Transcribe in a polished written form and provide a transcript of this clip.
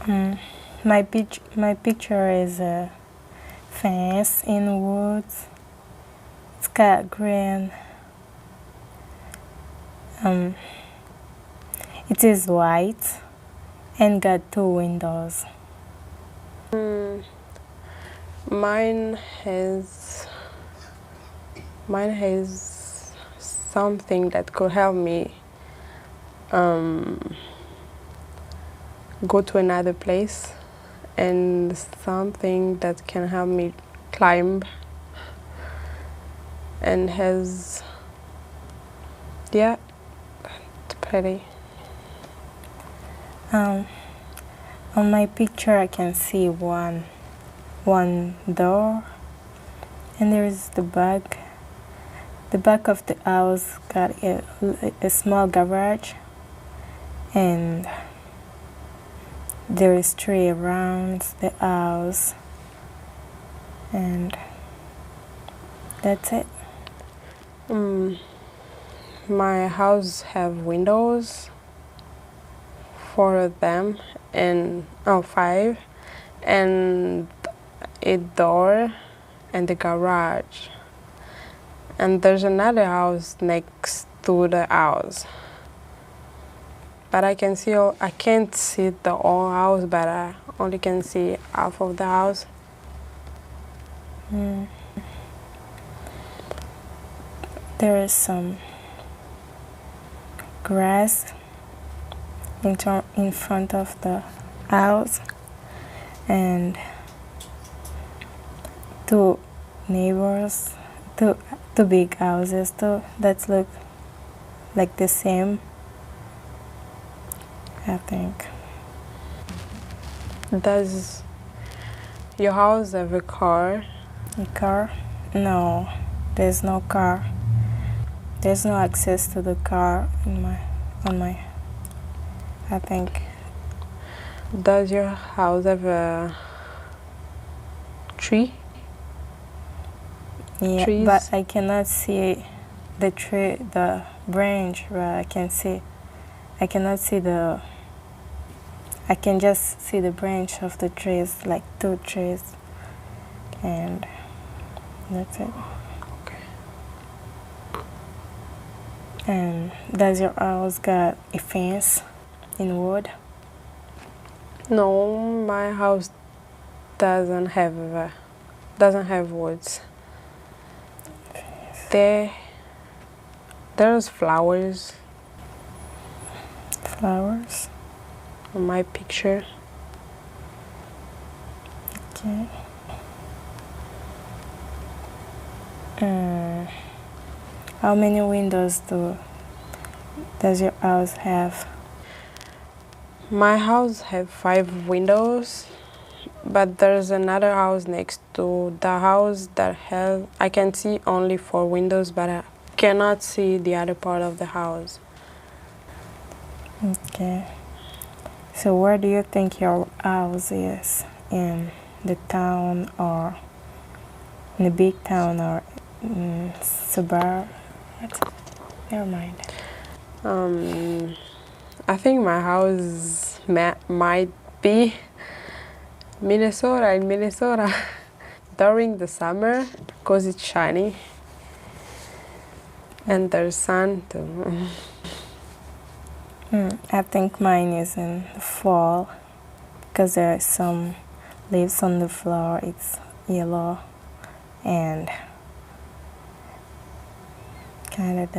My picture is a fence in woods. It's got green. It is white and got 2 windows. Mine has something that could help me go to another place, and something that can help me climb, and has, yeah, it's pretty. On my picture I can see one door, and there is the back. The back of the house got a small garage, and there is tree around the house, and that's it. My house have windows, 4 of them, and 5, and a door and the garage. And there's another house next to the house. But I can't see the whole house, but I only can see half of the house. There is some grass in front of the house, and 2 neighbors, two big houses too that look like the same, I think. Does your house have a car? A car? No, there's no car. There's no access to the car on my I think. Does your house have a tree? Yeah, Trees? but I cannot see the tree, the branch, but I can just see the branch of the trees, like 2 trees, and that's it. Okay. And does your house got a fence in wood? No, my house doesn't have woods. There's flowers. Flowers? On my picture. Okay. How many windows does your house have? My house have 5 windows, but there's another house next to the house that I can see only 4 windows, but I cannot see the other part of the house. Okay. So where do you think your house is? In the town, or in a big town, or in suburb? Never mind. I think my house might be in Minnesota during the summer, because it's shiny and there's sun too. I think mine is in the fall, because there are some leaves on the floor. It's yellow, and kind of